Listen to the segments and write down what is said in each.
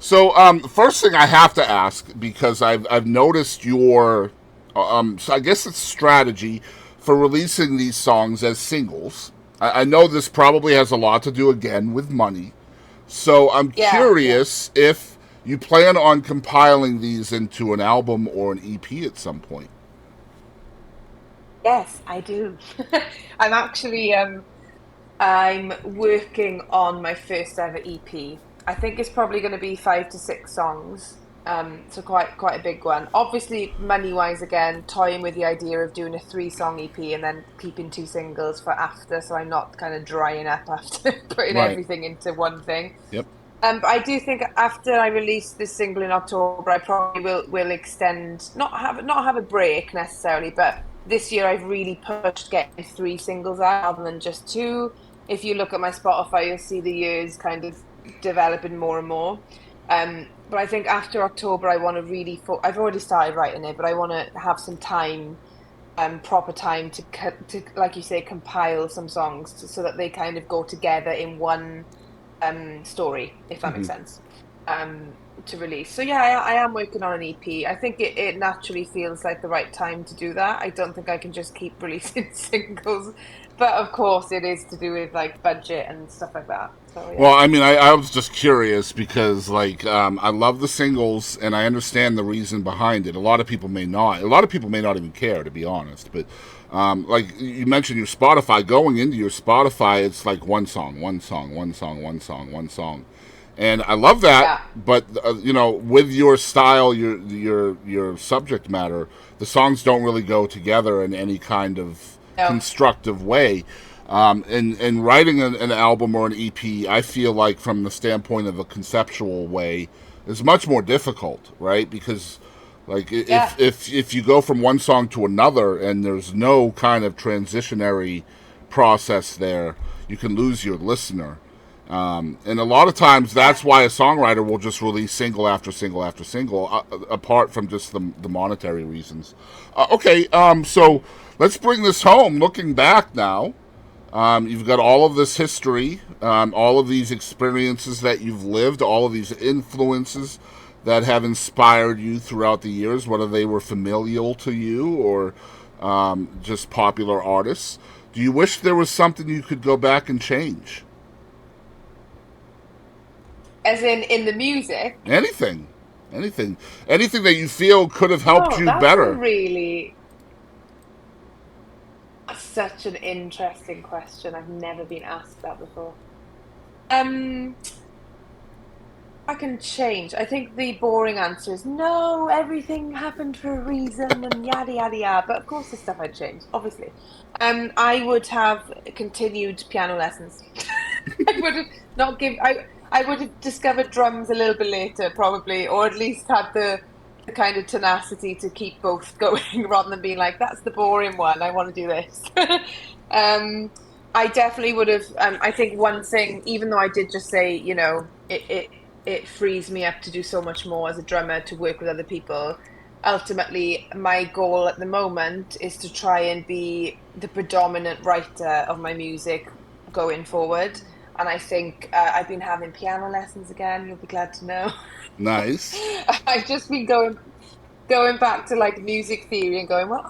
So, the first thing I have to ask, because I've noticed your, so I guess it's strategy for releasing these songs as singles. I know this probably has a lot to do again with money. So I'm Yeah, yeah. curious if you plan on compiling these into an album or an EP at some point. Yes, I do. I'm actually I'm working on my first ever EP. I think it's probably going to be 5 to 6 songs. So quite a big one. Obviously, money wise, again, toying with the idea of doing a 3 song EP and then keeping 2 singles for after, so I'm not kind of drying up after putting Right. everything into one thing. Yep. But I do think after I release this single in October, I probably will extend, not have a break necessarily, but this year I've really pushed getting 3 singles out rather than just two. If you look at my Spotify, you'll see the years kind of developing more and more. But I think after October, I want to really. I've already started writing it, but I want to have some time, proper time to, like you say, compile some songs so that they kind of go together in one story, if that makes sense, to release. So yeah, I am working on an EP. I think it naturally feels like the right time to do that. I don't think I can just keep releasing singles, but of course it is to do with like budget and stuff like that. So Well, yeah. I mean, I was just curious because, like, I love the singles and I understand the reason behind it. A lot of people may not. A lot of people may not even care, to be honest. But, like you mentioned, your Spotify. Going into your Spotify, it's like one song, one song, one song, one song, one song, and I love that. Yeah. But with your style, your subject matter, the songs don't really go together in any kind of No. constructive way. And writing an album or an EP, I feel like from the standpoint of a conceptual way, is much more difficult, right? Because like Yeah. if you go from one song to another and there's no kind of transitionary process there, you can lose your listener. And a lot of times Yeah. that's why a songwriter will just release single after single after single, apart from just the monetary reasons. Okay, so let's bring this home. Looking back now, you've got all of this history, all of these experiences that you've lived, all of these influences that have inspired you throughout the years, whether they were familial to you or just popular artists. Do you wish there was something you could go back and change? As in the music. Anything. Anything. Anything that you feel could have helped Oh, you that's a better. really such an interesting question. I've never been asked that before. Um, I can change. I think the boring answer is no, everything happened for a reason and yada yada yada. But of course there's stuff I'd change, obviously. I would have continued piano lessons. I would have not give I would have discovered drums a little bit later, probably, or at least had the kind of tenacity to keep both going rather than being like, that's the boring one. I want to do this. um I definitely would have. I think one thing, even though I did just say, it frees me up to do so much more as a drummer to work with other people. Ultimately, my goal at the moment is to try and be the predominant writer of my music going forward. And I think I've been having piano lessons again. You'll be glad to know. Nice. I've just been going back to like music theory and going, well,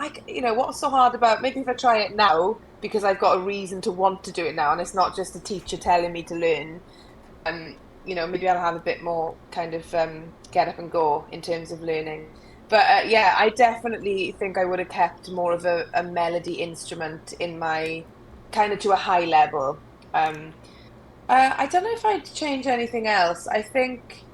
what's so hard about maybe if I try it now because I've got a reason to want to do it now, and it's not just a teacher telling me to learn. Maybe I'll have a bit more kind of get up and go in terms of learning. But yeah, I definitely think I would have kept more of a melody instrument in my kind of to a high level. Um, I don't know if I'd change anything else. I think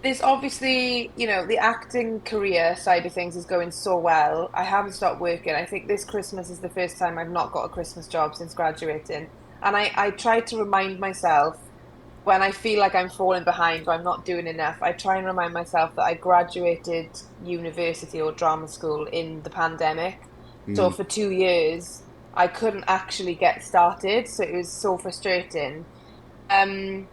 there's obviously, the acting career side of things is going so well. I haven't stopped working. I think this Christmas is the first time I've not got a Christmas job since graduating. And I try to remind myself when I feel like I'm falling behind or I'm not doing enough, I try and remind myself that I graduated university or drama school in the pandemic. So for 2 years, I couldn't actually get started. So it was so frustrating. Um,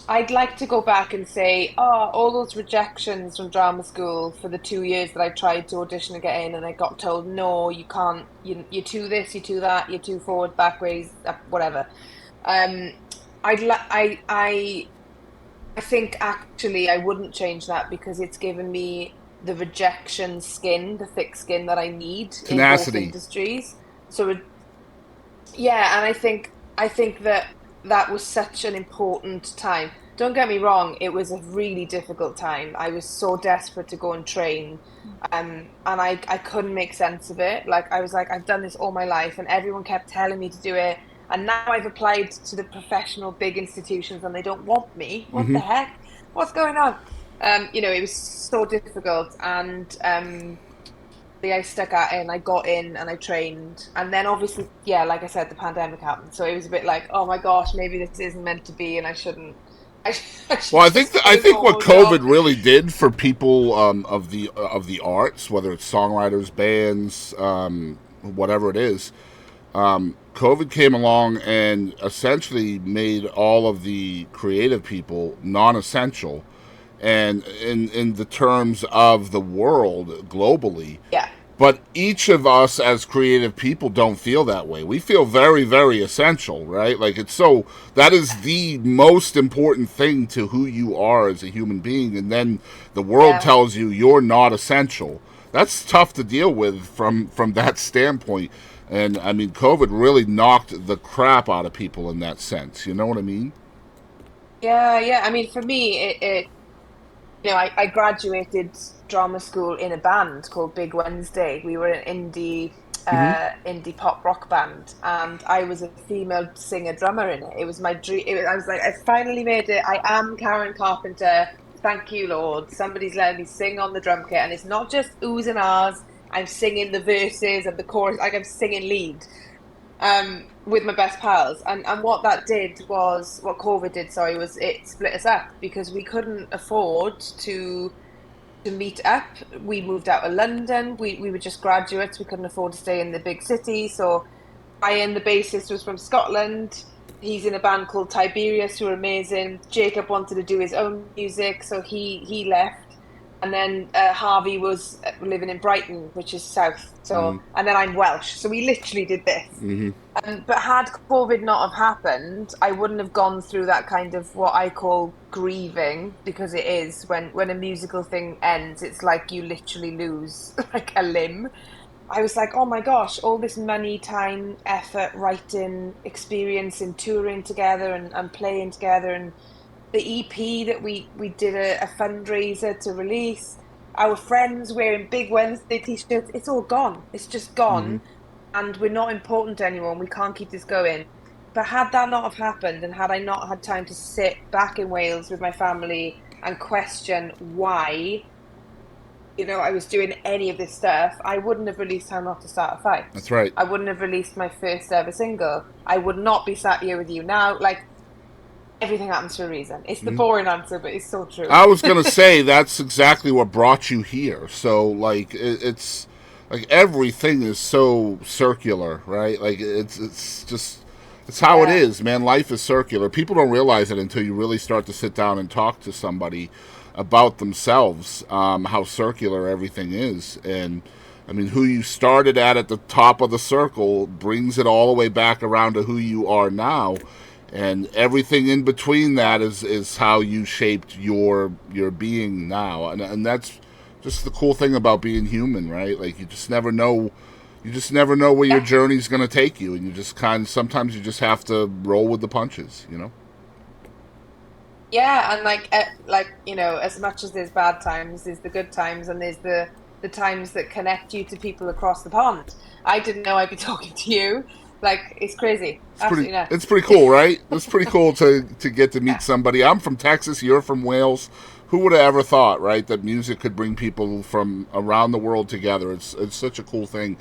I'd like to go back and say, oh, all those rejections from drama school for the 2 years that I tried to audition and get in, and I got told, no, you can't, you're too this, you're too that, you're too forward, backwards, whatever. Um, I'd like, I I think actually I wouldn't change that because it's given me the rejection skin, the thick skin that I need in both Tenacity. industries. So yeah, and I think that that was such an important time. Don't get me wrong, it was a really difficult time. I was so desperate to go and train, and I couldn't make sense of it. Like I was like, I've done this all my life, and everyone kept telling me to do it, and now I've applied to the professional big institutions, and they don't want me. What the heck? What's going on? It was so difficult, and I stuck at it and I got in and I trained. And then obviously, yeah, like I said, the pandemic happened. So it was a bit like, oh my gosh, maybe this isn't meant to be and I shouldn't, I Well, should I think just I get a think what normal job. COVID really did for people of the arts, whether it's songwriters, bands, whatever it is, COVID came along and essentially made all of the creative people non-essential, and in the terms of the world globally. Yeah, But each of us as creative people don't feel that way. We feel very, very essential, right? Like it's so that is the most important thing to who you are as a human being. And then the world yeah. tells you you're not essential. That's tough to deal with from that standpoint. And I mean, COVID really knocked the crap out of people in that sense. You know what I mean? Yeah, yeah. I mean, for me, I graduated drama school in a band called Big Wednesday. We were an indie pop rock band, and I was a female singer drummer in it. It was my dream. I was like, I finally made it. I am Karen Carpenter. Thank you, Lord. Somebody's letting me sing on the drum kit, and it's not just oohs and ahs. I'm singing the verses and the chorus, like I'm singing lead with my best pals. And what that did was what COVID did, sorry, was it split us up because we couldn't afford to meet up. We moved out of London. We were just graduates. We couldn't afford to stay in the big city. So Ian, the bassist, was from Scotland. He's in a band called Tiberius, who are amazing. Jacob wanted to do his own music, so he left. And then Harvey was living in Brighton, which is south. So, and then I'm Welsh. So we literally did this. But had COVID not have happened, I wouldn't have gone through that kind of what I call grieving, because it is when a musical thing ends, it's like you literally lose like a limb. I was like, oh my gosh, all this money, time, effort, writing, experience in touring together and playing together, and the EP that we did a fundraiser to release. Our friends wearing Big Wednesday t-shirts, it's all gone. It's just gone, and we're not important anymore, and we can't keep this going. But had that not have happened, and had I not had time to sit back in Wales with my family and question why, I was doing any of this stuff, I wouldn't have released How Not to Start a Fight. That's right. I wouldn't have released my first ever single. I would not be sat here with you now. Like, everything happens for a reason. It's the boring answer, but it's so true. I was gonna say that's exactly what brought you here. So like it's like everything is so circular, right? Like it's just it's how it Yeah. is, man. Life is circular. People don't realize it until you really start to sit down and talk to somebody about themselves, how circular everything is, and I mean, who you started at the top of the circle brings it all the way back around to who you are now, and everything in between Yeah. that is how you shaped your being now, and that's just the cool thing about being human, right? Like you just never know where your Yeah. journey's going to take you, and you just sometimes you just have to roll with the punches, you know. Yeah, and as much as there's bad times, there's the good times, and there's the times that connect you to people across the pond. I didn't know I'd be talking to you. Like, it's crazy. Absolutely It's nuts. pretty cool, right? It's pretty cool to get to meet Yeah. somebody. I'm from Texas, you're from Wales. Who would have ever thought, right, that music could bring people from around the world together? It's such a cool thing.